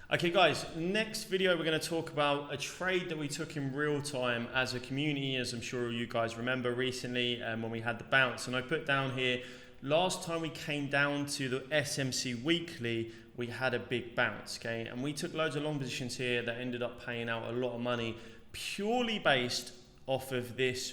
Okay guys, next video we're going to talk about a trade that we took in real time as a community, as I'm sure you guys remember recently when we had the bounce. And I put down here, last time we came down to the SMC weekly, we had a big bounce, okay? And we took loads of long positions here that ended up paying out a lot of money purely based off of this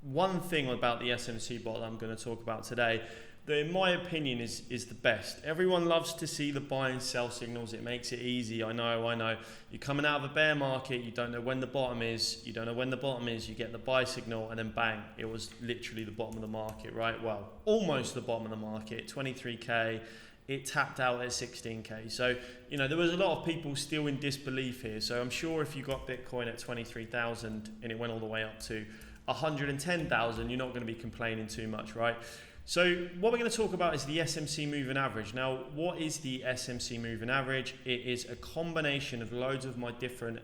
one thing about the SMC bot that I'm going to talk about today, that in my opinion is the best. Everyone loves to see the buy and sell signals. It makes it easy. I know. You're coming out of a bear market, you don't know when the bottom is, you get the buy signal, and then bang, it was literally the bottom of the market, right? Well, almost the bottom of the market, 23k, it tapped out at 16k. So, you know, there was a lot of people still in disbelief here. So I'm sure if you got Bitcoin at 23,000 and it went all the way up to 110,000, you're not going to be complaining too much, right? So what we're going to talk about is the SMC moving average. Now, what is the SMC moving average? It is a combination of loads of different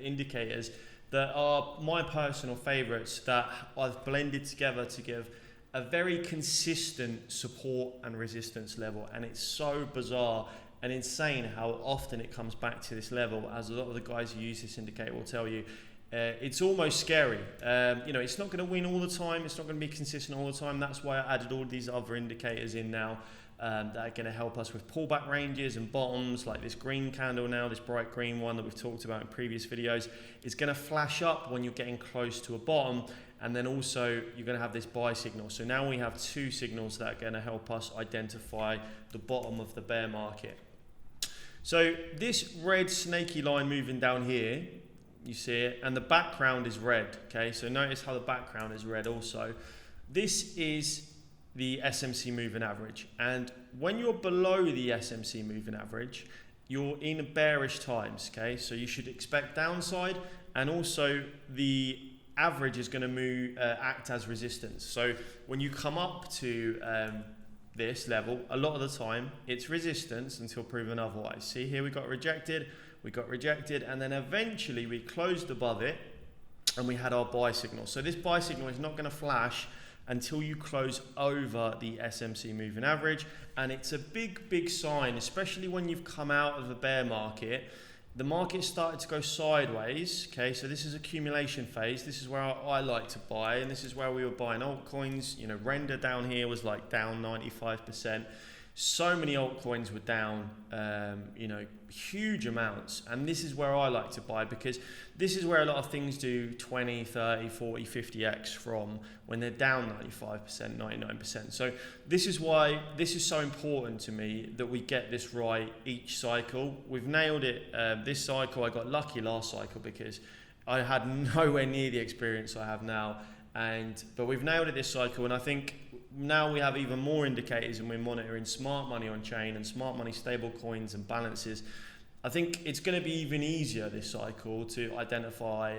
indicators that are my personal favorites that I've blended together to give a very consistent support and resistance level. And it's so bizarre and insane how often it comes back to this level, as a lot of the guys who use this indicator will tell you. It's almost scary. You know, it's not going to win all the time. It's not going to be consistent all the time. That's why I added all these other indicators in now that are going to help us with pullback ranges and bottoms, like this green candle now, this bright green one that we've talked about in previous videos. It's going to flash up when you're getting close to a bottom, and then also you're going to have this buy signal. So now we have two signals that are going to help us identify the bottom of the bear market. So this red snaky line moving down here, you see it, and the background is red, okay? So notice how the background is red also. This is the SMC moving average, and when you're below the SMC moving average, you're in bearish times, okay? So you should expect downside, and also the average is going to act as resistance. So when you come up to this level, a lot of the time it's resistance until proven otherwise. See here, we got rejected, and then eventually we closed above it and we had our buy signal. So this buy signal is not going to flash until you close over the SMC moving average, and it's a big sign, especially when you've come out of a bear market. The market started to go sideways, okay? So this is accumulation phase. This is where I like to buy, and this is where we were buying altcoins. You know, render down here was like down 95%. So many altcoins were down, you know, huge amounts. And this is where I like to buy, because this is where a lot of things do 20, 30, 40, 50x from when they're down 95%, 99%. So this is why this is so important to me, that we get this right each cycle. We've nailed it this cycle. I got lucky last cycle because I had nowhere near the experience I have now. But we've nailed it this cycle, and I think now we have even more indicators, and we're monitoring smart money on chain and smart money stable coins and balances. I think it's going to be even easier this cycle to identify,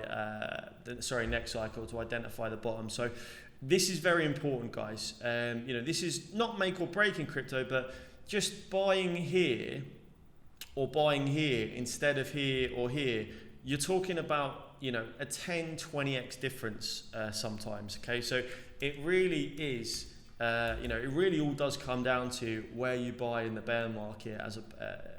next cycle to identify the bottom. So this is very important, guys. You know, this is not make or break in crypto, but just buying here or buying here instead of here or here, you're talking about, you know, a 10, 20x difference sometimes, okay? So it really is, you know, it really all does come down to where you buy in the bear market as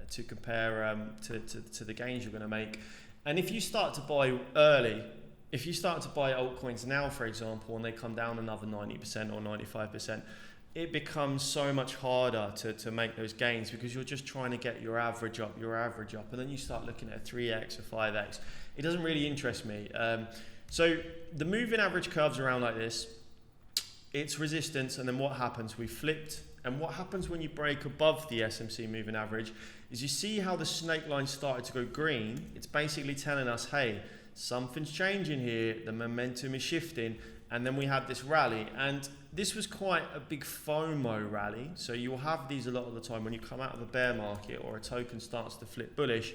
to compare to the gains you're going to make. And if you start to buy early, if you start to buy altcoins now, for example, and they come down another 90% or 95%, it becomes so much harder to make those gains, because you're just trying to get your average up, and then you start looking at 3x or 5x. It doesn't really interest me. So the moving average curves around like this. It's resistance, and then what happens? We flipped, and what happens when you break above the SMC moving average is you see how the snake line started to go green. It's basically telling us, hey, something's changing here, the momentum is shifting, and then we had this rally, and this was quite a big FOMO rally. So you'll have these a lot of the time when you come out of a bear market or a token starts to flip bullish.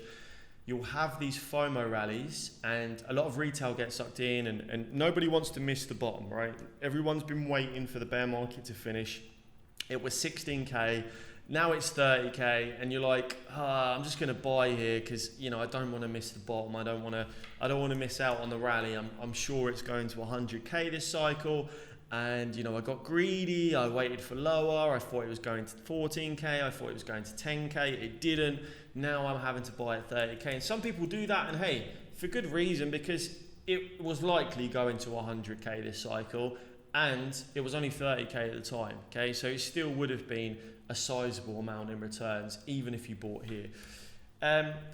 You'll have these FOMO rallies, and a lot of retail gets sucked in, and nobody wants to miss the bottom, right? Everyone's been waiting for the bear market to finish. It was 16k, now it's 30k, and you're like, I'm just going to buy here because, you know, I don't want to miss the bottom. I don't want to miss out on the rally. I'm sure it's going to 100k this cycle, And, you know, I got greedy, I waited for lower, I thought it was going to 14K, I thought it was going to 10K, it didn't. Now I'm having to buy at 30K. And some people do that, and hey, for good reason, because it was likely going to 100K this cycle, and it was only 30K at the time, okay? So it still would have been a sizable amount in returns, even if you bought here.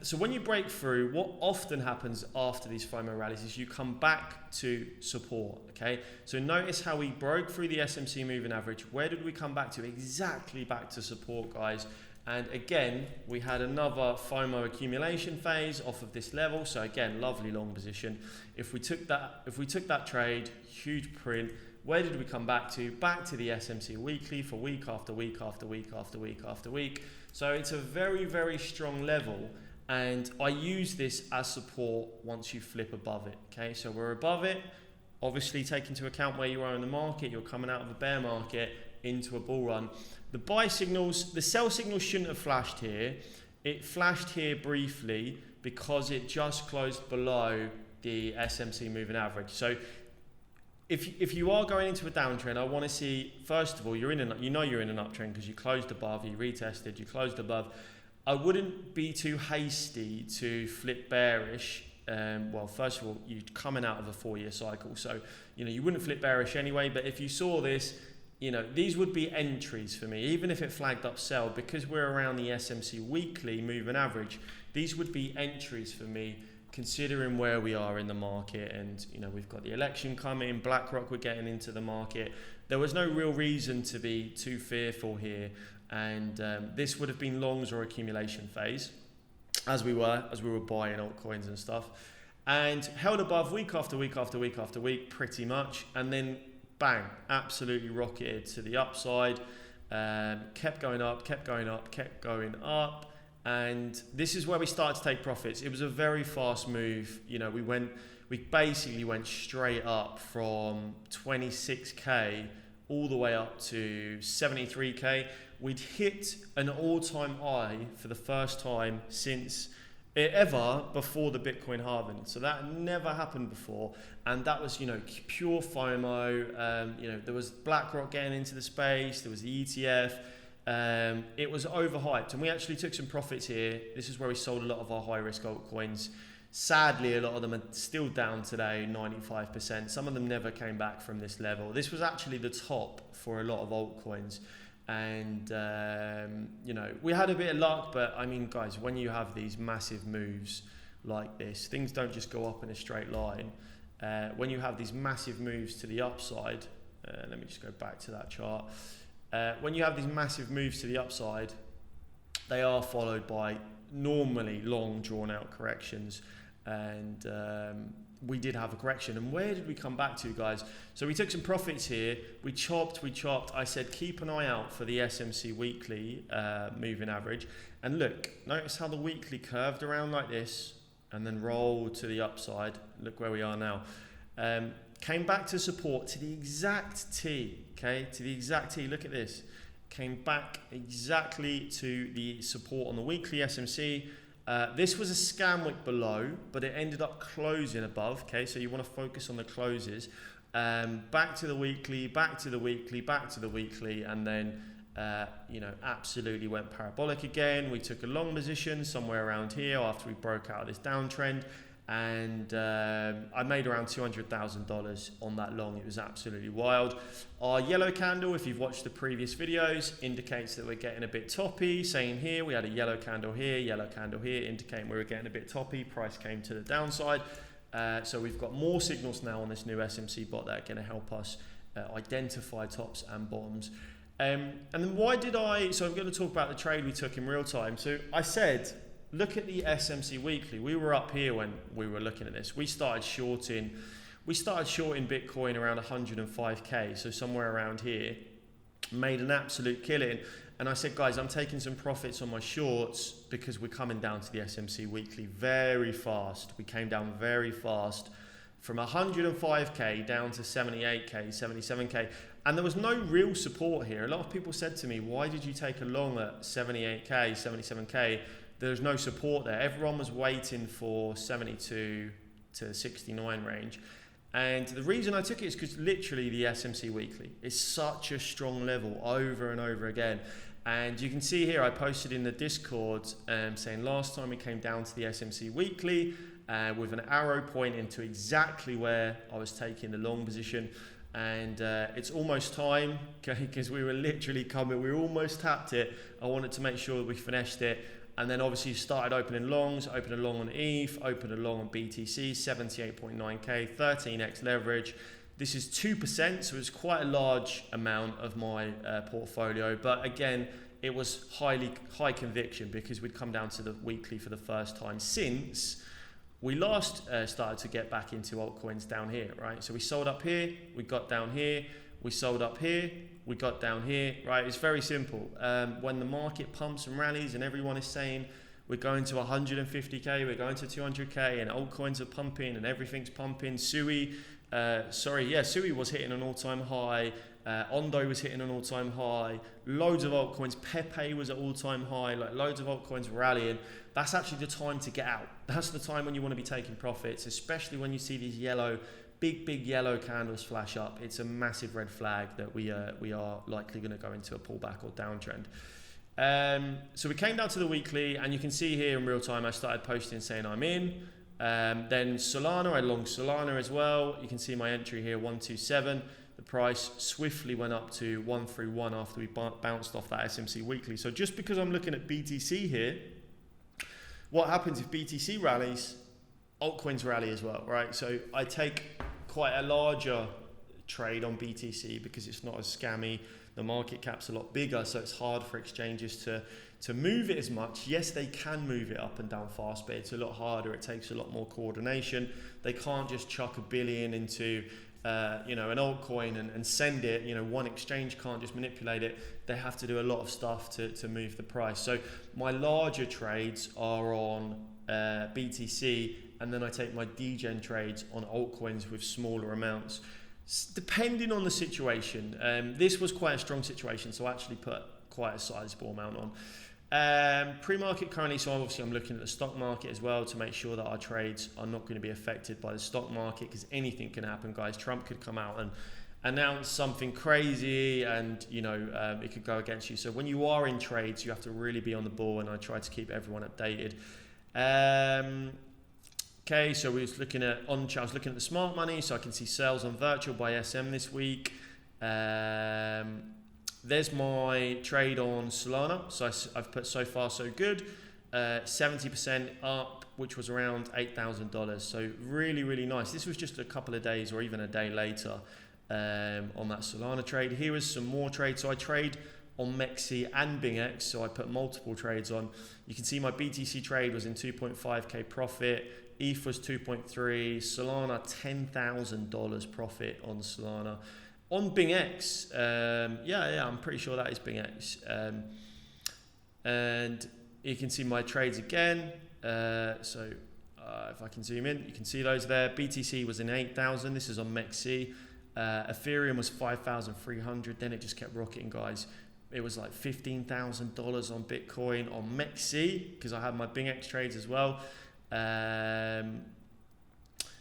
So when you break through, what often happens after these FOMO rallies is you come back to support, okay? So notice how we broke through the SMC moving average. Where did we come back to? Exactly back to support, guys. And again, we had another FOMO accumulation phase off of this level. So again, lovely long position. If we took that trade, huge print, where did we come back to? Back to the SMC weekly for week after week after week after week after week. So it's a very, very strong level, and I use this as support once you flip above it, okay? So we're above it, obviously take into account where you are in the market, you're coming out of a bear market into a bull run. The buy signals, the sell signals shouldn't have flashed here. It flashed here briefly because it just closed below the SMC moving average. So if you are going into a downtrend, I want to see, first of all, you're in an uptrend because you closed above, you retested, you closed above. I wouldn't be too hasty to flip bearish. Well, first of all, you're coming out of a 4-year cycle, so you know you wouldn't flip bearish anyway. But if you saw this, you know, these would be entries for me, even if it flagged up sell, because we're around the SMC weekly moving average. These would be entries for me, considering where we are in the market. And you know, we've got the election coming, BlackRock were getting into the market. There was no real reason to be too fearful here, and this would have been longs or accumulation phase, as we were buying altcoins and stuff, and held above week after week after week after week pretty much, and then bang, absolutely rocketed to the upside, kept going up, kept going up, kept going up. And this is where we started to take profits. It was a very fast move. You know, we basically went straight up from 26K all the way up to 73K. We'd hit an all-time high for the first time since ever before the Bitcoin halving. So that never happened before. And that was, you know, pure FOMO. You know, there was BlackRock getting into the space. There was the ETF. It was overhyped, and we actually took some profits here. This is where we sold a lot of our high risk altcoins. Sadly, a lot of them are still down today, 95%. Some of them never came back from this level. This was actually the top for a lot of altcoins, and you know, we had a bit of luck, but I mean, guys, when you have these massive moves like this, things don't just go up in a straight line. When you have these massive moves to the upside, let me just go back to that chart. When you have these massive moves to the upside, they are followed by normally long drawn out corrections, and we did have a correction. And where did we come back to, guys? So we took some profits here, we chopped. I said keep an eye out for the SMC weekly moving average, and look, notice how the weekly curved around like this and then rolled to the upside. Look where we are now. Came back to support to the exact T, okay? To the exact T, look at this. Came back exactly to the support on the weekly SMC. This was a scan wick below, but it ended up closing above, okay? So you want to focus on the closes. Back to the weekly, back to the weekly, back to the weekly, and then, you know, absolutely went parabolic again. We took a long position somewhere around here after we broke out of this downtrend. And I made around $200,000 on that long. It was absolutely wild. Our yellow candle, if you've watched the previous videos, indicates that we're getting a bit toppy. Same here, we had a yellow candle here, indicating we were getting a bit toppy. Price came to the downside. So we've got more signals now on this new SMC bot that are going to help us identify tops and bottoms. And then so I'm going to talk about the trade we took in real time. So I said, look at the SMC weekly. We were up here when we were looking at this. We started shorting Bitcoin around 105K, so somewhere around here. Made an absolute killing. And I said, guys, I'm taking some profits on my shorts because we're coming down to the SMC weekly very fast. We came down very fast from 105K down to 78K, 77K. And there was no real support here. A lot of people said to me, why did you take a long at 78K, 77K? There's no support there. Everyone was waiting for 72 to 69 range. And the reason I took it is because literally the SMC weekly is such a strong level over and over again. And you can see here, I posted in the Discord saying last time we came down to the SMC weekly with an arrow pointing to exactly where I was taking the long position. And it's almost time, okay, because we were literally coming, we almost tapped it. I wanted to make sure that we finished it. And then obviously started opening longs, opened a long on ETH, opened a long on BTC, 78.9k, 13x leverage. This is 2%, so it's quite a large amount of my portfolio. But again, it was high conviction because we'd come down to the weekly for the first time since we last started to get back into altcoins down here, right? So we sold up here, we got down here, we sold up here, we got down here, right? It's very simple. When the market pumps and rallies and everyone is saying we're going to 150k, we're going to 200k, and altcoins are pumping and everything's pumping. Sui was hitting an all-time high. Ondo was hitting an all-time high. Loads of altcoins. Pepe was at all-time high. Like loads of altcoins rallying. That's actually the time to get out. That's the time when you want to be taking profits, especially when you see these big yellow candles flash up. It's a massive red flag that we are likely going to go into a pullback or downtrend. So we came down to the weekly, and you can see here in real time I started posting saying I'm in. Then Solana, I long Solana as well. You can see my entry here, 127. The price swiftly went up to 131 after we bounced off that SMC weekly. So just because I'm looking at BTC here, what happens if BTC rallies, altcoins rally as well, right? So I take quite a larger trade on BTC because it's not as scammy. The market cap's a lot bigger, so it's hard for exchanges to move it as much. Yes, they can move it up and down fast, but it's a lot harder. It takes a lot more coordination. They can't just chuck $1 billion into an altcoin and send it. One exchange can't just manipulate it. They have to do a lot of stuff to move the price. So my larger trades are on BTC, and then I take my degen trades on altcoins with smaller amounts, depending on the situation. This was quite a strong situation, so I actually put quite a sizable amount on. Pre-market currently, so obviously I'm looking at the stock market as well to make sure that our trades are not going to be affected by the stock market, because anything can happen, guys. Trump could come out and announce something crazy, and it could go against you. So when you are in trades, you have to really be on the ball, and I try to keep everyone updated. Okay, so we was looking at I was looking at the smart money, so I can see sales on virtual by SM this week. There's my trade on Solana. So I've put so far so good, 70% up, which was around $8,000. So really, really nice. This was just a couple of days or even a day later on that Solana trade. Here was some more trades. So I trade on MEXC and BingX, so I put multiple trades on. You can see my BTC trade was in 2.5k profit. ETH was 2.3. Solana, $10,000 profit on Solana. On BingX, I'm pretty sure that is BingX. And you can see my trades again. If I can zoom in, you can see those there. BTC was in 8,000. This is on MEXC. Ethereum was 5,300. Then it just kept rocketing, guys. It was like $15,000 on Bitcoin on MEXC because I had my BingX trades as well.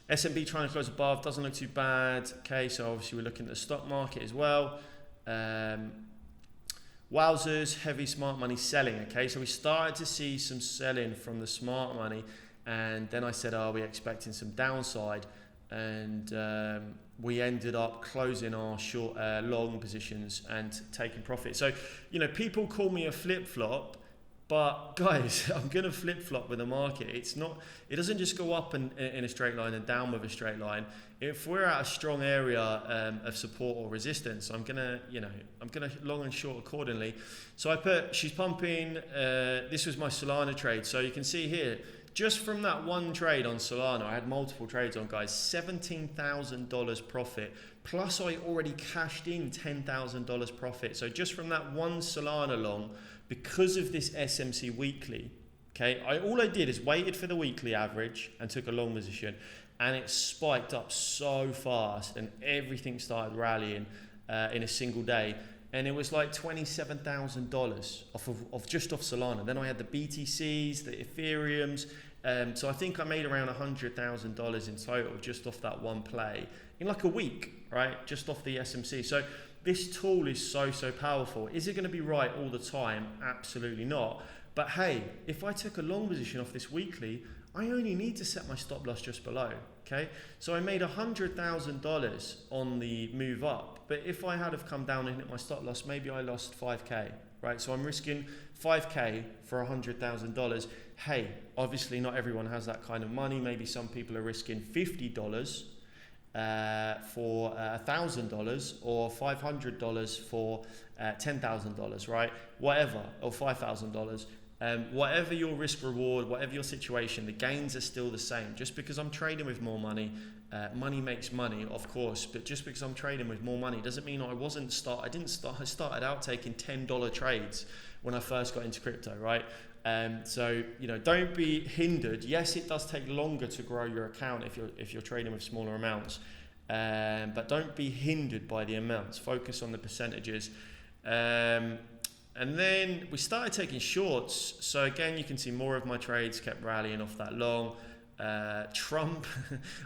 S&P trying to close above, doesn't look too bad. Okay, so obviously we're looking at the stock market as well. Wowzers, heavy smart money selling. Okay, so we started to see some selling from the smart money, and then I said, are we expecting some downside? And we ended up closing our short, long positions and taking profit. So, people call me a flip-flop. But guys, I'm going to flip-flop with the market. It doesn't just go up in a straight line and down with a straight line. If we're at a strong area of support or resistance, I'm going to long and short accordingly. So she's pumping, this was my Solana trade. So you can see here, just from that one trade on Solana, I had multiple trades on, guys, $17,000 profit. Plus I already cashed in $10,000 profit. So just from that one Solana long, because of this SMC weekly, okay, all I did is waited for the weekly average and took a long position, and it spiked up so fast and everything started rallying in a single day. And it was like $27,000 off Solana. Then I had the BTCs, the Ethereums, So I think I made around $100,000 in total just off that one play in like a week, right? Just off the SMC. So this tool is so powerful. Is it going to be right all the time? Absolutely not. But hey, if I took a long position off this weekly, I only need to set my stop loss just below, okay? So I made $100,000 on the move up, but if I had have come down and hit my stop loss, maybe I lost 5K, right? So I'm risking 5K for $100,000. Hey, obviously not everyone has that kind of money. Maybe some people are risking $50 for $1,000 or $500 for $10,000, right? Whatever, or $5,000. Whatever your risk reward, whatever your situation, the gains are still the same. Just because I'm trading with more money, money makes money, of course, but just because I'm trading with more money doesn't mean I started out taking $10 trades when I first got into crypto, right? So, you know, don't be hindered. Yes, it does take longer to grow your account if you're trading with smaller amounts, but don't be hindered by the amounts. Focus on the percentages. And then we started taking shorts. So again, you can see more of my trades kept rallying off that long. Trump,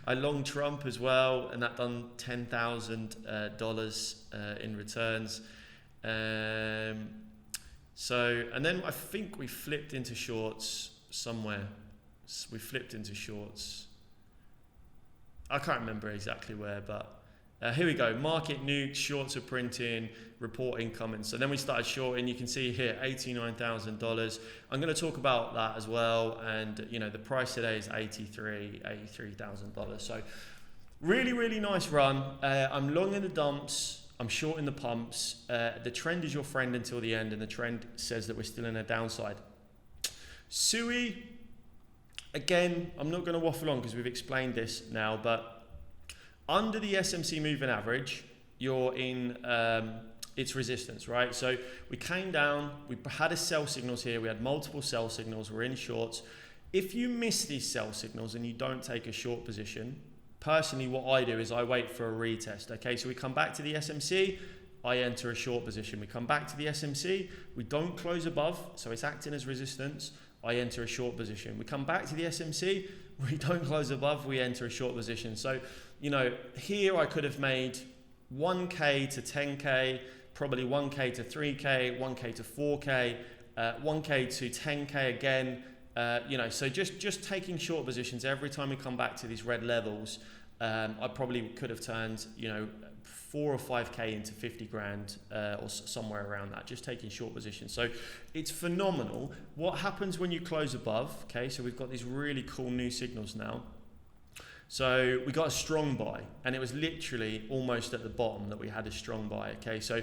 I long Trump as well, and that done $10,000 in returns. So, and then I think we flipped into shorts somewhere. We flipped into shorts. I can't remember exactly where, but here we go. Market nukes, shorts are printing, report incoming. So then we started shorting. You can see here, $89,000. I'm going to talk about that as well. And you know, the price today is $83,000. So really nice run. I'm long in the dumps. I'm short in the pumps. The trend is your friend until the end, and the trend says that we're still in a downside. SUI, again, I'm not going to waffle on because we've explained this now, but under the SMC moving average, you're in its resistance, right? So we came down, we had a sell signals here, we had multiple sell signals, we're in shorts. If you miss these sell signals and you don't take a short position, personally what I do is I wait for a retest, okay? So we come back to the SMC, I enter a short position. We come back to the SMC, we don't close above, so it's acting as resistance, I enter a short position. We come back to the SMC, we don't close above, we enter a short position. So, you know, here I could have made 1K to 10K, probably 1K to 3K, 1K to 4K, 1K to 10K again. You know, so just taking short positions every time we come back to these red levels, I probably could have turned, you know, 4 or 5K into 50 grand or somewhere around that, just taking short positions. So it's phenomenal. What happens when you close above? Okay, so we've got these really cool new signals now. So we got a strong buy, and it was literally almost at the bottom that we had a strong buy. Okay, so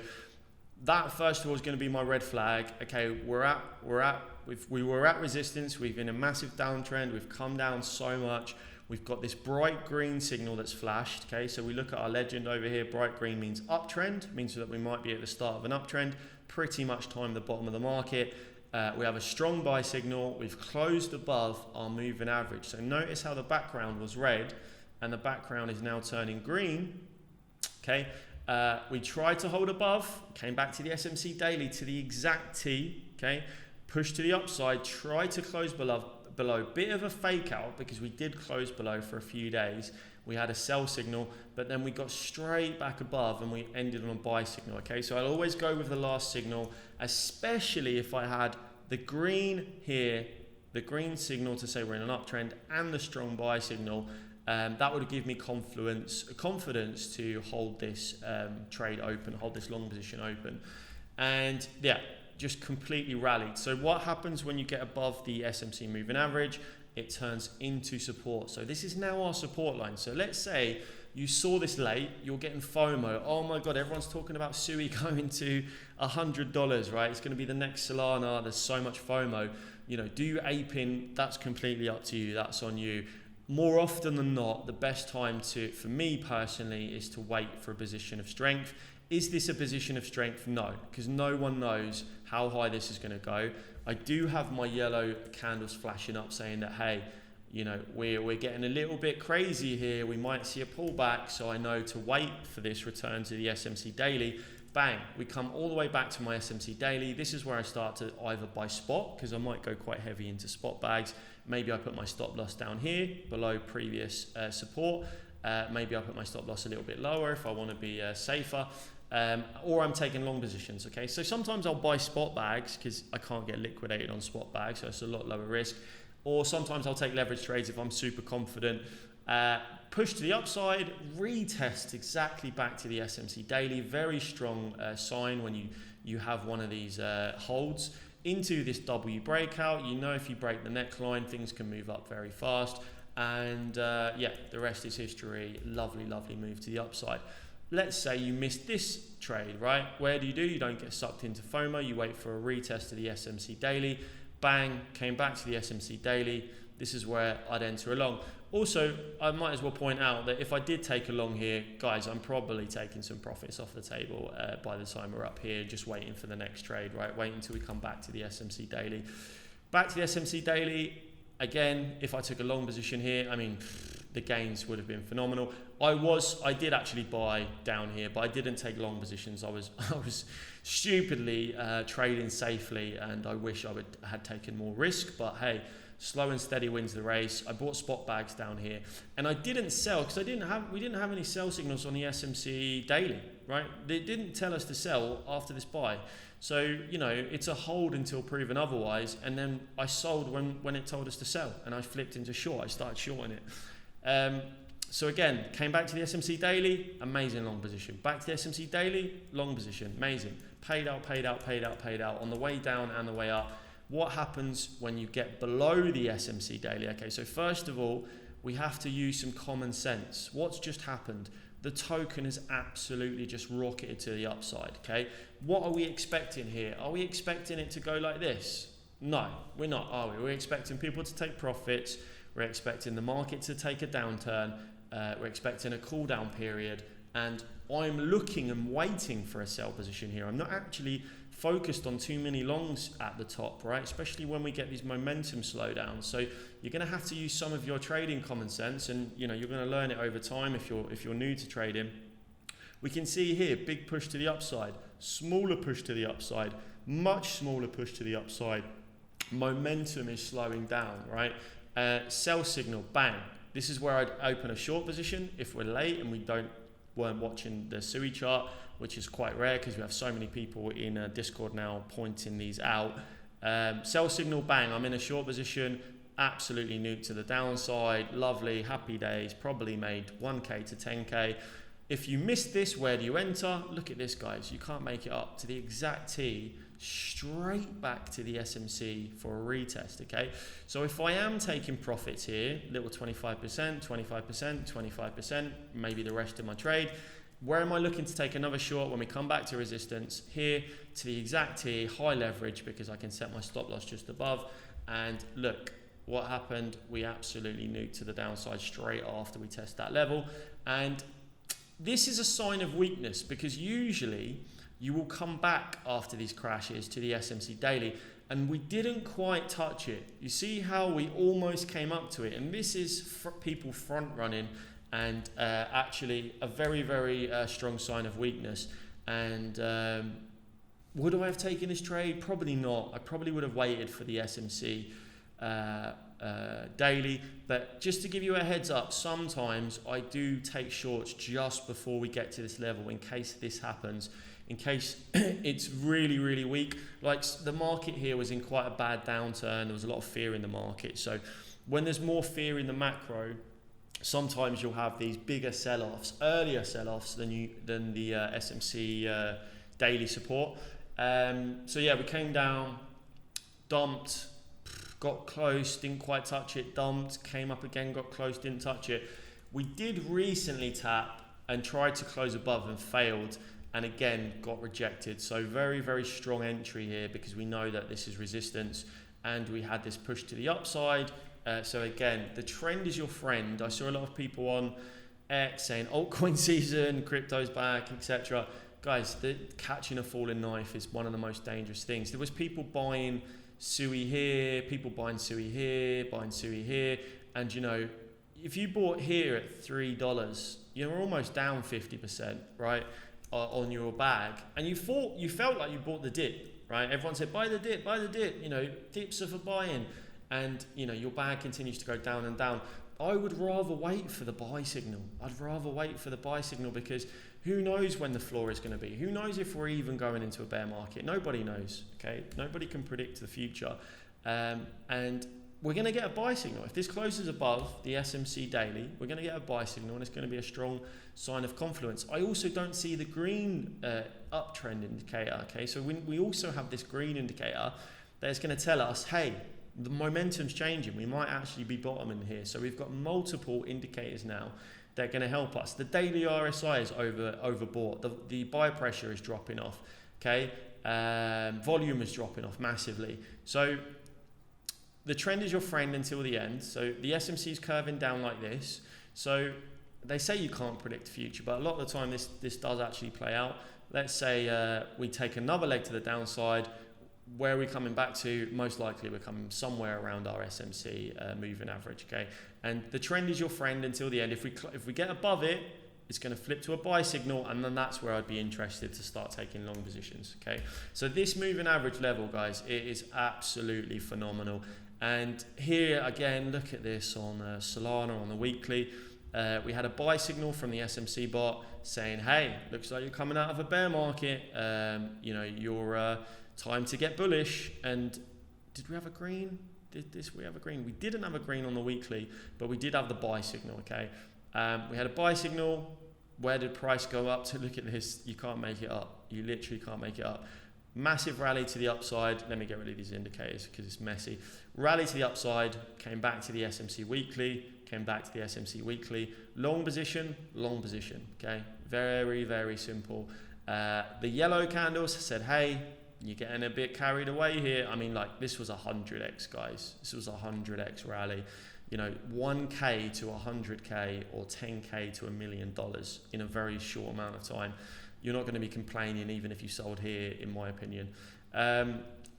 that first of all is going to be my red flag. Okay, we were at resistance. We've been a massive downtrend. We've come down so much. We've got this bright green signal that's flashed. Okay, so we look at our legend over here. Bright green means uptrend, means that we might be at the start of an uptrend. Pretty much time the bottom of the market. We have a strong buy signal. We've closed above our moving average. So notice how the background was red and the background is now turning green. Okay, we tried to hold above, came back to the SMC daily to the exact T. Okay, pushed to the upside, tried to close below. Bit of a fake out because we did close below for a few days. We had a sell signal, but then we got straight back above and we ended on a buy signal. Okay, so I'll always go with the last signal, especially if I had the green here, the green signal to say we're in an uptrend, and the strong buy signal. That would give me confidence to hold this trade open, hold this long position open. And yeah, just completely rallied. So what happens when you get above the SMC moving average? It turns into support. So this is now our support line. So let's say you saw this late, you're getting FOMO. Oh my God, everyone's talking about SUI going to $100, right? It's going to be the next Solana. There's so much FOMO. You know, do you ape in? That's completely up to you. That's on you. More often than not, the best time for me personally, is to wait for a position of strength. Is this a position of strength? No, because no one knows how high this is going to go. I do have my yellow candles flashing up saying that, hey, you know, we're getting a little bit crazy here. We might see a pullback, so I know to wait for this return to the SMC daily. bang, we come all the way back to my SMC daily. This is where I start to either buy spot, because I might go quite heavy into spot bags. Maybe I put my stop loss down here below previous support. Maybe I put my stop loss a little bit lower if I want to be safer. Or I'm taking long positions, okay? So sometimes I'll buy spot bags because I can't get liquidated on spot bags, so it's a lot lower risk. Or sometimes I'll take leverage trades if I'm super confident. Push to the upside, retest exactly back to the SMC daily. Very strong sign when you have one of these holds into this W breakout. You know, if you break the neckline, things can move up very fast. And yeah, the rest is history. Lovely, lovely move to the upside. Let's say you missed this trade, right? Where do? You don't get sucked into FOMO. You wait for a retest to the SMC daily. Bang, came back to the SMC daily. This is where I'd enter along. Also, I might as well point out that if I did take a long here, guys, I'm probably taking some profits off the table by the time we're up here, just waiting for the next trade, right? Waiting until we come back to the SMC daily. Back to the SMC daily, again, if I took a long position here, I mean, the gains would have been phenomenal. I did actually buy down here, but I didn't take long positions. I was stupidly trading safely, and I wish I had taken more risk, but hey, slow and steady wins the race. I bought spot bags down here, and I didn't sell because we didn't have any sell signals on the SMC daily, right? They didn't tell us to sell after this buy. So, you know, it's a hold until proven otherwise, and then I sold when it told us to sell, and I flipped into short. I started shorting it. So again, came back to the SMC daily, amazing long position. Back to the SMC daily, long position, amazing. Paid out, paid out, paid out, paid out on the way down and the way up. What happens when you get below the SMC daily? Okay, so first of all, we have to use some common sense. What's just happened? The token has absolutely just rocketed to the upside, okay? What are we expecting here? Are we expecting it to go like this? No, we're not, are we? We're expecting people to take profits. We're expecting the market to take a downturn. We're expecting a cool down period. And I'm looking and waiting for a sell position here. I'm not actually focused on too many longs at the top, right? Especially when we get these momentum slowdowns. So you're going to have to use some of your trading common sense, and you know, you're going to learn it over time if you're new to trading. We can see here, big push to the upside, smaller push to the upside, much smaller push to the upside. Momentum is slowing down, right? Sell signal, bang. This is where I'd open a short position if we're late and weren't watching the SUI chart, which is quite rare because we have so many people in Discord now pointing these out. Sell signal, bang, I'm in a short position, absolutely nuked to the downside, lovely, happy days, probably made 1K to 10K. If you missed this, where do you enter? Look at this, guys, you can't make it up to the exact T, straight back to the SMC for a retest, okay? So if I am taking profits here, little 25%, 25%, 25%, maybe the rest of my trade, where am I looking to take another short when we come back to resistance? Here to the exact T, high leverage, because I can set my stop loss just above. And look, what happened? We absolutely nuked to the downside straight after we test that level. And this is a sign of weakness, because usually you will come back after these crashes to the SMC daily, and we didn't quite touch it. You see how we almost came up to it, and this is people front running, and actually a very, very strong sign of weakness. And would I have taken this trade? Probably not. I probably would have waited for the SMC daily. But just to give you a heads up, sometimes I do take shorts just before we get to this level in case this happens, in case it's really, really weak. Like the market here was in quite a bad downturn. There was a lot of fear in the market. So when there's more fear in the macro, sometimes you'll have these bigger sell-offs, earlier sell-offs than the SMC daily support. So yeah, we came down, dumped, got close, didn't quite touch it, dumped, came up again, got close, didn't touch it. We did recently tap and tried to close above and failed, and again got rejected. So very, very strong entry here, because we know that this is resistance, and we had this push to the upside. So again, the trend is your friend. I saw a lot of people on X saying altcoin season, crypto's back, etc. Guys, catching a falling knife is one of the most dangerous things. There was people buying SUI here, people buying SUI here, buying SUI here, and you know, if you bought here at $3, you're almost down 50%, right? on your bag, and you felt like you bought the dip, right? Everyone said buy the dip, you know, dips are for buying, and you know your bag continues to go down and down. I would rather wait for the buy signal. I'd rather wait for the buy signal, because who knows when the floor is going to be? Who knows if we're even going into a bear market? Nobody knows, okay? Nobody can predict the future. And we're going to get a buy signal. If this closes above the SMC daily, we're going to get a buy signal, and it's going to be a strong sign of confluence. I also don't see the green uptrend indicator, okay? So we also have this green indicator that's going to tell us, hey, the momentum's changing. We might actually be bottoming here. So we've got multiple indicators now that are going to help us. The daily RSI is overbought. The buy pressure is dropping off, okay? Volume is dropping off massively. So the trend is your friend until the end. So the SMC is curving down like this. So they say you can't predict the future, but a lot of the time this does actually play out. Let's say we take another leg to the downside. Where are we coming back to? Most likely we're coming somewhere around our SMC moving average, okay? And the trend is your friend until the end. If we get above it, it's going to flip to a buy signal, and then that's where I'd be interested to start taking long positions, okay? So this moving average level, guys, it is absolutely phenomenal. And here again, look at this on Solana on the weekly. We had a buy signal from the SMC bot saying, hey, looks like you're coming out of a bear market. You know, you're time to get bullish. And did we have a green? We have a green? We didn't have a green on the weekly, but we did have the buy signal, okay? We had a buy signal. Where did price go up to? Look at this. You can't make it up. You literally can't make it up. Massive rally to the upside. Let me get rid of these indicators because it's messy. Rally to the upside, came back to the SMC weekly, came back to the SMC weekly. Long position, okay? Very, very simple. The yellow candles said, hey, you're getting a bit carried away here. I mean, like, this was 100x, guys. This was 100x rally. You know, 1K to 100K or 10K to $1 million in a very short amount of time. You're not going to be complaining even if you sold here, in my opinion.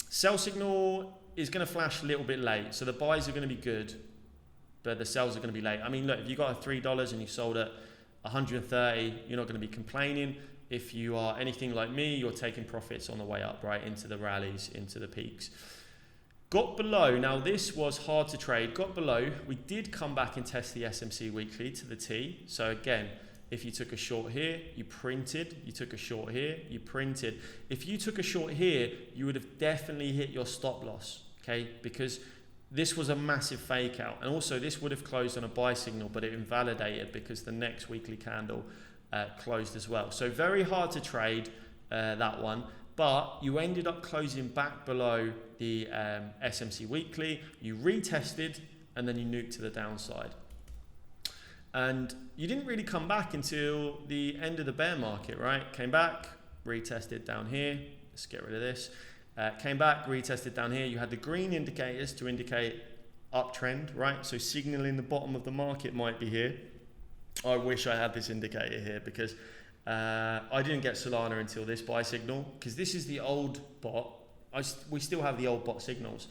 Sell signal is going to flash a little bit late. So the buys are going to be good, but the sells are going to be late. I mean, look, if you got a $3 and you sold at 130, you're not going to be complaining. If you are anything like me, you're taking profits on the way up, right, into the rallies, into the peaks. Got below. Now, this was hard to trade. Got below. We did come back and test the SMC weekly to the T. So again, if you took a short here, you printed. You took a short here, you printed. If you took a short here, you would have definitely hit your stop loss, okay? Because this was a massive fake out. And also, this would have closed on a buy signal, but it invalidated because the next weekly candle closed as well. So very hard to trade that one. But you ended up closing back below the SMC weekly. You retested, and then you nuked to the downside. And you didn't really come back until the end of the bear market, right? Came back, retested down here. Let's get rid of this. Came back, retested down here. You had the green indicators to indicate uptrend, right? So signaling the bottom of the market might be here. I wish I had this indicator here because I didn't get Solana until this buy signal, because this is the old bot. We still have the old bot signals,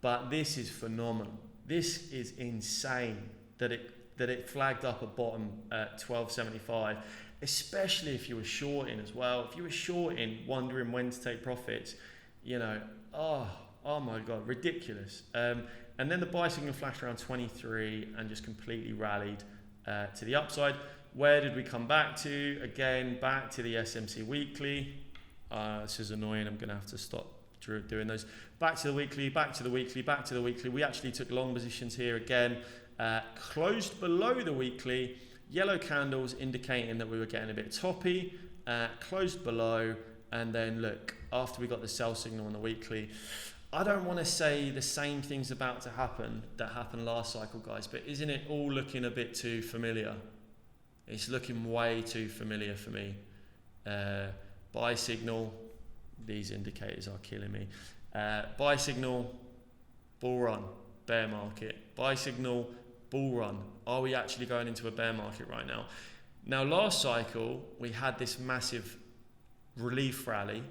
but this is phenomenal. This is insane that it flagged up a bottom at 1275, especially if you were shorting as well. If you were shorting, wondering when to take profits, you know, oh my God, ridiculous. And then the buy signal flashed around 23 and just completely rallied to the upside. Where did we come back to? Again, back to the SMC weekly. This is annoying. I'm going to have to stop doing those. Back to the weekly, back to the weekly, back to the weekly. We actually took long positions here again. Closed below the weekly. Yellow candles indicating that we were getting a bit toppy. Closed below. And then look, after we got the sell signal on the weekly, I don't want to say the same thing's about to happen that happened last cycle, guys, but isn't it all looking a bit too familiar? It's looking way too familiar for me. Buy signal, these indicators are killing me. Buy signal, bull run, bear market. Buy signal, bull run. Are we actually going into a bear market right now? Now, last cycle, we had this massive relief rally.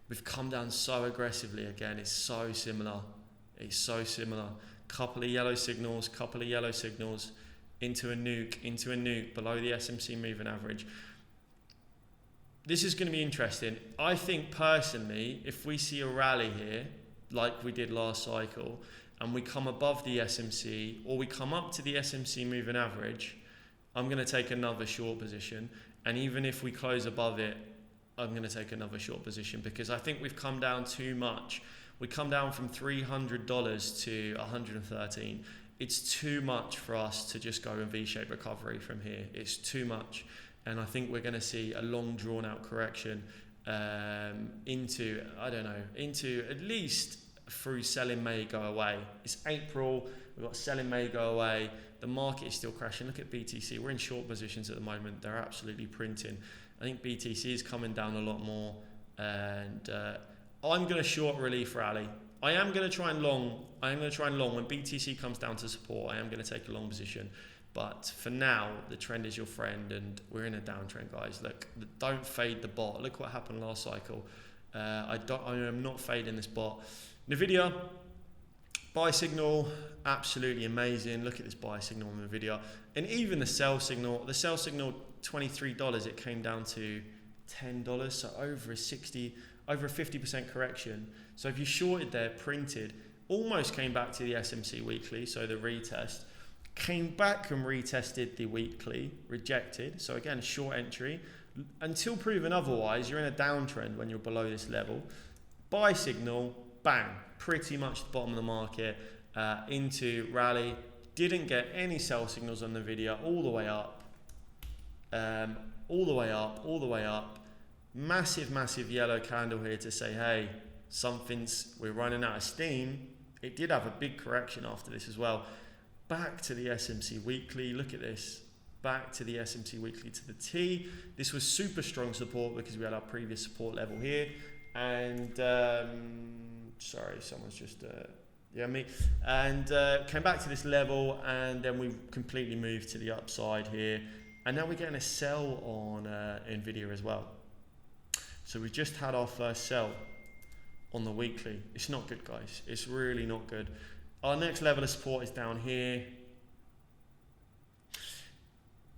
We've come down so aggressively again. It's so similar. It's so similar. Couple of yellow signals, into a nuke, below the SMC moving average. this is going to be interesting. I think personally, if we see a rally here, like we did last cycle, and we come above the SMC, or we come up to the SMC moving average, I'm going to take another short position. And even if we close above it, I'm going to take another short position, because I think we've come down too much. We come down from $300 to 113. It's too much for us to just go in V-shaped recovery from here. It's too much. And I think we're going to see a long drawn out correction into at least through selling May go away. It's April, we've got selling May go away. The market is still crashing. Look at BTC. We're in short positions at the moment. They're absolutely printing. I think BTC is coming down a lot more. And I'm going to short relief rally. I am going to try and long. When BTC comes down to support, I am going to take a long position. But for now, the trend is your friend, and we're in a downtrend, guys. Look, don't fade the bot. Look what happened last cycle. I am not fading this bot. Nvidia, buy signal, absolutely amazing. Look at this buy signal on Nvidia. And even the sell signal, $23, it came down to $10. So over a 50% correction. So if you shorted there, printed, almost came back to the SMC weekly, so the retest. Came back and retested the weekly, rejected. So again, short entry. Until proven otherwise, you're in a downtrend when you're below this level. Buy signal, bang, pretty much the bottom of the market, into rally. Didn't get any sell signals on the video, all the way up. All the way up. Massive yellow candle here to say, hey, we're running out of steam. It did have a big correction after this as well. Back to the SMC weekly, look at this. Back to the SMC weekly to the T. This was super strong support because we had our previous support level here. And, sorry, someone's just, me. And came back to this level, and then we completely moved to the upside here. And now we're getting a sell on Nvidia as well. So we just had our first sell on the weekly. It's not good, guys. It's really not good. Our next level of support is down here.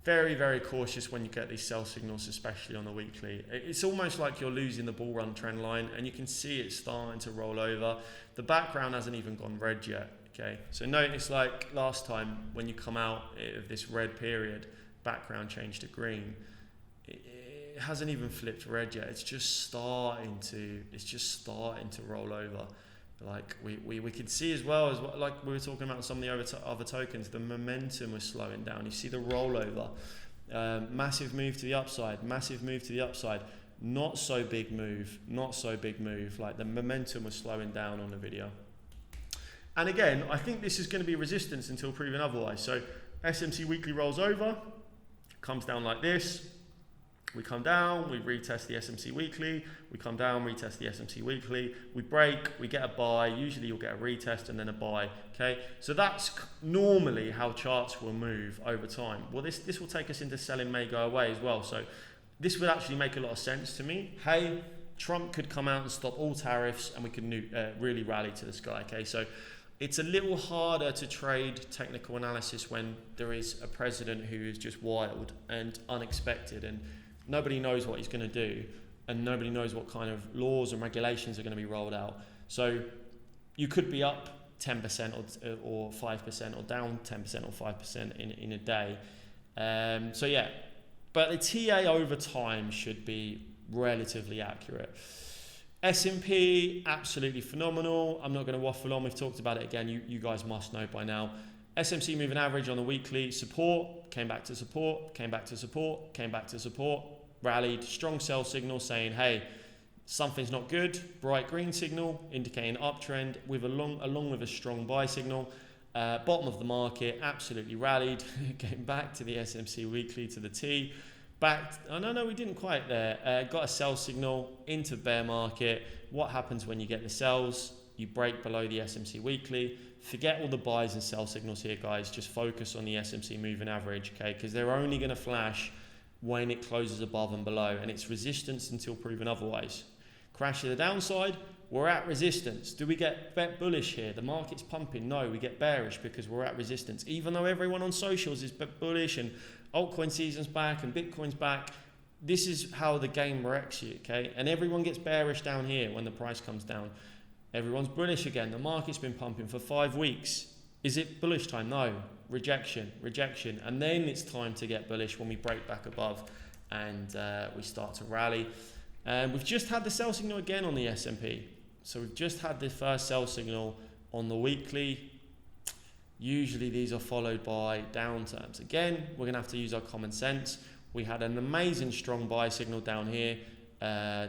Very cautious when you get these sell signals, especially on the weekly. It's almost like you're losing the bull run trend line, and you can see it starting to roll over. The background hasn't even gone red yet. Okay, so notice like last time when you come out of this red period, background changed to green. It hasn't even flipped red yet. It's just starting to roll over. Like we could see as well like we were talking about some of the other tokens, the momentum was slowing down. You see the rollover, massive move to the upside, not so big move. Like the momentum was slowing down on the video. And again, I think this is going to be resistance until proven otherwise. So SMC weekly rolls over, comes down like this. We come down, we retest the SMC weekly, we come down, retest the SMC weekly, we break, we get a buy, usually you'll get a retest and then a buy, okay? So that's normally how charts will move over time. Well, this will take us into selling May go away as well, so this would actually make a lot of sense to me. Hey, Trump could come out and stop all tariffs and we could really rally to the sky, okay? So it's a little harder to trade technical analysis when there is a president who is just wild and unexpected, and nobody knows what he's going to do, and nobody knows what kind of laws and regulations are going to be rolled out. So you could be up 10% or 5% or down 10% or 5% in a day. So yeah, but the TA over time should be relatively accurate. S&P, absolutely phenomenal. I'm not going to waffle on. We've talked about it again. You guys must know by now. SMC moving average on the weekly, support, came back to support, rallied, strong sell signal saying, hey, something's not good, bright green signal indicating uptrend with along with a strong buy signal. Bottom of the market, absolutely rallied, came back to the SMC weekly to the T. We didn't quite there. Got a sell signal into bear market. What happens when you get the sells? You break below the SMC weekly. Forget all the buys and sell signals here, guys. Just focus on the SMC moving average, okay? Because they're only going to flash when it closes above and below, and it's resistance until proven otherwise. Crash to the downside, we're at resistance. Do we get bullish here? The market's pumping. No, we get bearish because we're at resistance. Even though everyone on socials is bullish and altcoin season's back and Bitcoin's back, this is how the game wrecks you, okay? And everyone gets bearish down here when the price comes down. Everyone's bullish again. The market's been pumping for 5 weeks. Is it bullish time? No. Rejection, rejection. And then it's time to get bullish when we break back above and we start to rally. And we've just had the sell signal again on the S&P. So we've just had the first sell signal on the weekly. Usually these are followed by downturns. Again, we're going to have to use our common sense. We had an amazing strong buy signal down here.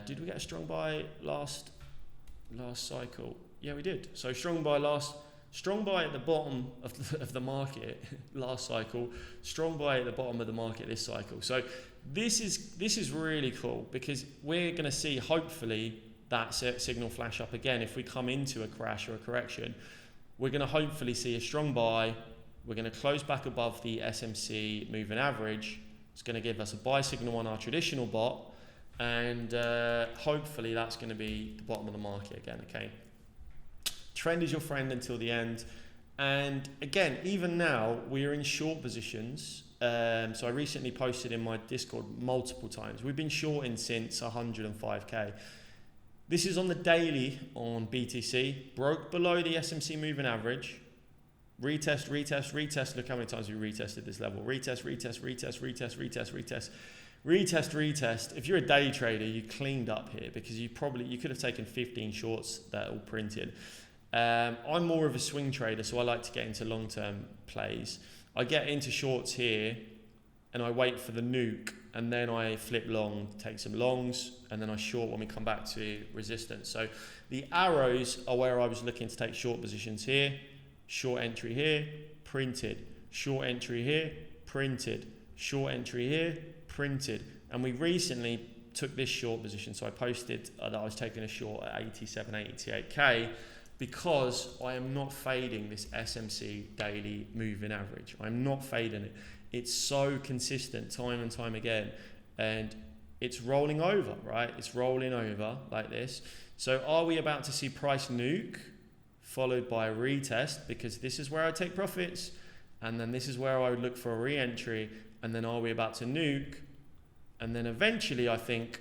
Did we get a strong buy last cycle? Yeah, we did. So strong buy at the bottom of the market last cycle, strong buy at the bottom of the market this cycle. So this is really cool, because we're going to see hopefully that signal flash up again. If we come into a crash or a correction, we're going to hopefully see a strong buy. We're going to close back above the SMC moving average. It's going to give us a buy signal on our traditional bot, and hopefully that's going to be the bottom of the market again, okay? Trend is your friend until the end. And again, even now, we are in short positions. So I recently posted in my Discord multiple times. We've been shorting since 105k. This is on the daily on BTC. Broke below the SMC moving average. Retest, retest, retest. Look how many times we retested this level. Retest, retest, retest, retest, retest, retest. Retest, retest. If you're a day trader, you cleaned up here, because you could have taken 15 shorts that all printed. I'm more of a swing trader, so I like to get into long-term plays. I get into shorts here and I wait for the nuke, and then I flip long, take some longs, and then I short when we come back to resistance. So the arrows are where I was looking to take short positions here, short entry here, printed, short entry here, printed, short entry here, printed. And we recently took this short position, so I posted that I was taking a short at 87, 88k, because I am not fading this SMC daily moving average. I'm not fading it. It's so consistent time and time again, and it's rolling over, right? It's rolling over like this. So are we about to see price nuke followed by a retest? Because this is where I take profits, and then this is where I would look for a re-entry, and then are we about to nuke? And then eventually I think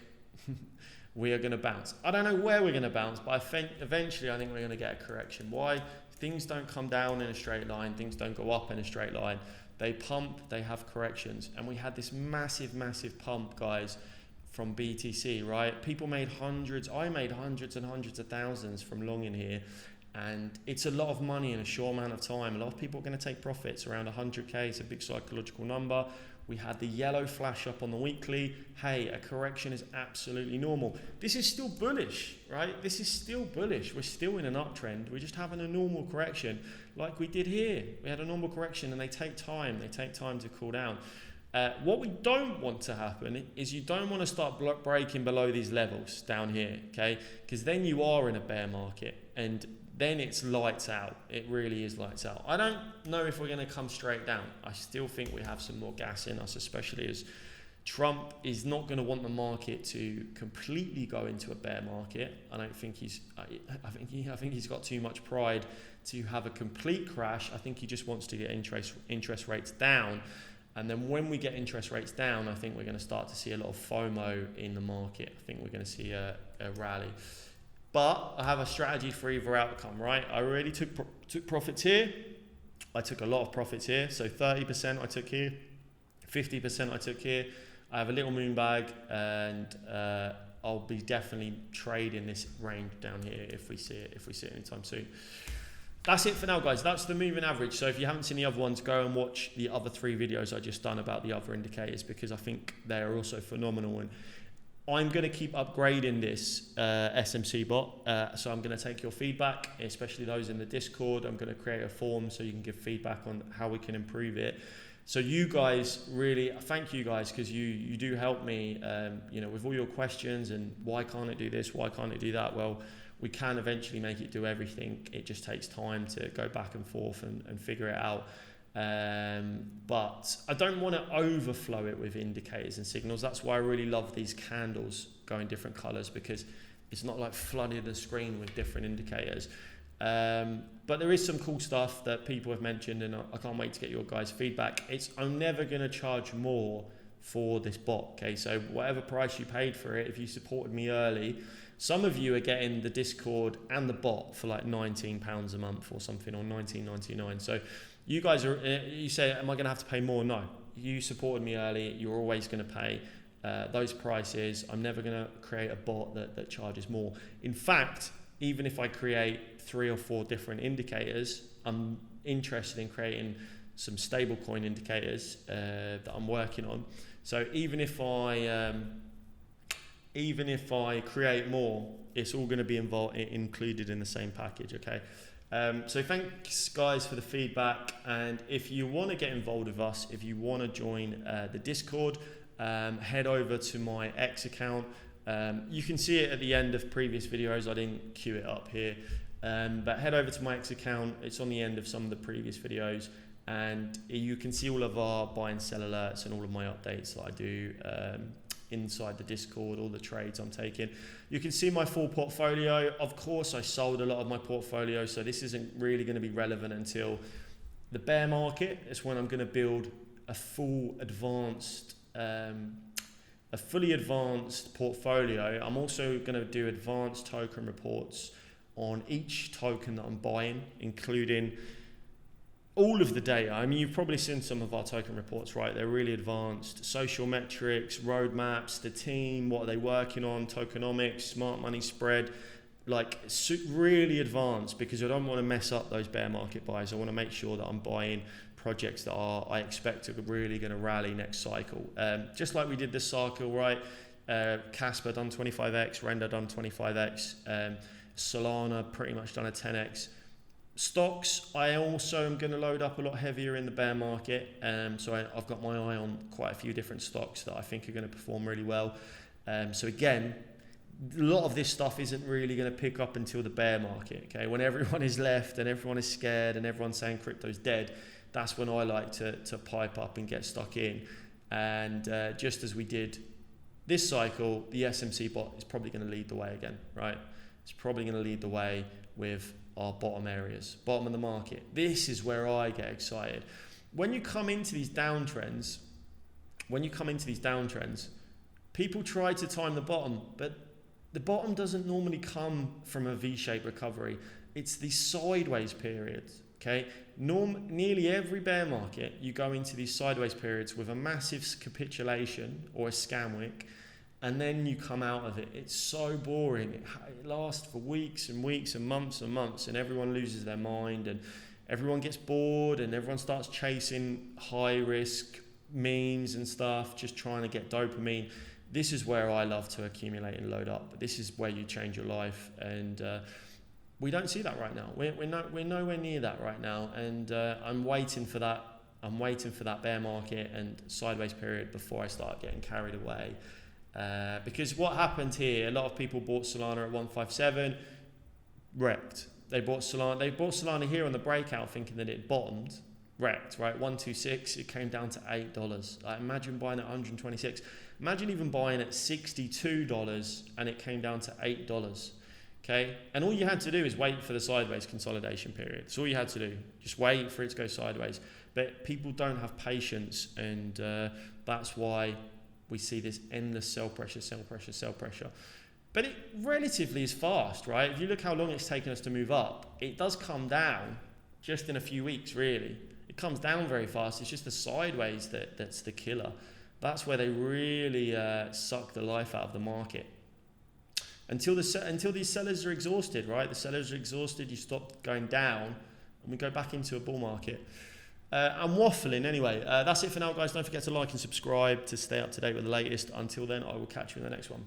we are going to bounce. I don't know where we're going to bounce, but eventually I think we're going to get a correction. Why? Things don't come down in a straight line. Things don't go up in a straight line. They pump, they have corrections. And we had this massive, massive pump, guys, from BTC, right? People made hundreds. I made hundreds and hundreds of thousands from long in here. And it's a lot of money in a short amount of time. A lot of people are going to take profits around 100k. It's a big psychological number. We had the yellow flash up on the weekly. Hey, a correction is absolutely normal. This is still bullish, right? This is still bullish. We're still in an uptrend. We're just having a normal correction like we did here. We had a normal correction, and they take time. They take time to cool down. What we don't want to happen is you don't want to start breaking below these levels down here, okay? Because then you are in a bear market, and then it's lights out. It really is lights out. I don't know if we're going to come straight down. I still think we have some more gas in us, especially as Trump is not going to want the market to completely go into a bear market. I think he's got too much pride to have a complete crash. I think he just wants to get interest rates down. And then when we get interest rates down, I think we're going to start to see a lot of FOMO in the market. I think we're going to see a rally. But I have a strategy for either outcome, right? I already took profits here. I took a lot of profits here. So 30% I took here, 50% I took here. I have a little moon bag, and I'll be definitely trading this range down here if we see it anytime soon. That's it for now, guys. That's the moving average. So if you haven't seen the other ones, go and watch the other 3 videos I just done about the other indicators, because I think they are also phenomenal. And I'm going to keep upgrading this SMC bot. So I'm going to take your feedback, especially those in the Discord. I'm going to create a form so you can give feedback on how we can improve it. So you guys, really, thank you guys, because you do help me, with all your questions and why can't it do this, why can't it do that? Well, we can eventually make it do everything. It just takes time to go back and forth and figure it out. But I don't want to overflow it with indicators and signals. That's why I really love these candles going different colors, because it's not like flooding the screen with different indicators. But there is some cool stuff that people have mentioned, and I can't wait to get your guys' feedback. I'm never going to charge more for this bot. Okay, so whatever price you paid for it, if you supported me early, some of you are getting the Discord and the bot for like £19 a month or something, or $19.99. So you guys are, you say, am I going to have to pay more? No, you supported me early. You're always going to pay those prices. I'm never going to create a bot that charges more. In fact, even if I create 3 or 4 different indicators, I'm interested in creating some stable coin indicators that I'm working on. So even if I create more, it's all going to be included in the same package. Okay. So thanks guys for the feedback, and if you want to get involved with us, if you want to join the Discord, head over to my X account. You can see it at the end of previous videos. I didn't queue it up here, but head over to my X account. It's on the end of some of the previous videos, and you can see all of our buy and sell alerts and all of my updates that I do inside the Discord, all the trades I'm taking. You can see my full portfolio. Of course, I sold a lot of my portfolio, so this isn't really going to be relevant until the bear market. It's when I'm going to build a fully advanced portfolio. I'm also going to do advanced token reports on each token that I'm buying, including all of the data. I mean, you've probably seen some of our token reports, right? They're really advanced. Social metrics, roadmaps, the team, what are they working on, tokenomics, smart money spread, like really advanced, because I don't want to mess up those bear market buys. I want to make sure that I'm buying projects that I expect are really going to rally next cycle. Just like we did this cycle, right? Casper done 25x, Render done 25x, Solana pretty much done a 10x. Stocks, I also am going to load up a lot heavier in the bear market. So I've got my eye on quite a few different stocks that I think are going to perform really well. So again, a lot of this stuff isn't really going to pick up until the bear market. Okay, when everyone is left and everyone is scared and everyone's saying crypto's dead, that's when I like to pipe up and get stuck in. And just as we did this cycle, the SMC bot is probably going to lead the way again, right? It's probably going to lead the way with our bottom areas, bottom of the market. This is where I get excited. When you come into these downtrends, people try to time the bottom, but the bottom doesn't normally come from a V-shaped recovery. It's the sideways periods, okay? Nearly every bear market, you go into these sideways periods with a massive capitulation or a scam wick, and then you come out of it. It's so boring. It lasts for weeks and weeks and months, and everyone loses their mind, and everyone gets bored, and everyone starts chasing high risk memes and stuff, just trying to get dopamine. This is where I love to accumulate and load up. This is where you change your life, and we don't see that right now. We're nowhere near that right now, and I'm waiting for that. I'm waiting for that bear market and sideways period before I start getting carried away. Because what happened here, a lot of people bought Solana at 157, wrecked. They bought Solana here on the breakout thinking that it bottomed, wrecked, right? 126, it came down to $8. Like, imagine buying at 126. Imagine even buying at $62 and it came down to $8. Okay, and all you had to do is wait for the sideways consolidation period. That's all you had to do. Just wait for it to go sideways. But people don't have patience, and that's why we see this endless sell pressure. But it relatively is fast, right? If you look how long it's taken us to move up, it does come down just in a few weeks, really. It comes down very fast. It's just the sideways that's the killer. That's where they really suck the life out of the market. Until these sellers are exhausted, right? The sellers are exhausted, you stop going down, and we go back into a bull market. I'm waffling anyway. That's it for now, guys. Don't forget to like and subscribe to stay up to date with the latest. Until then, I will catch you in the next one.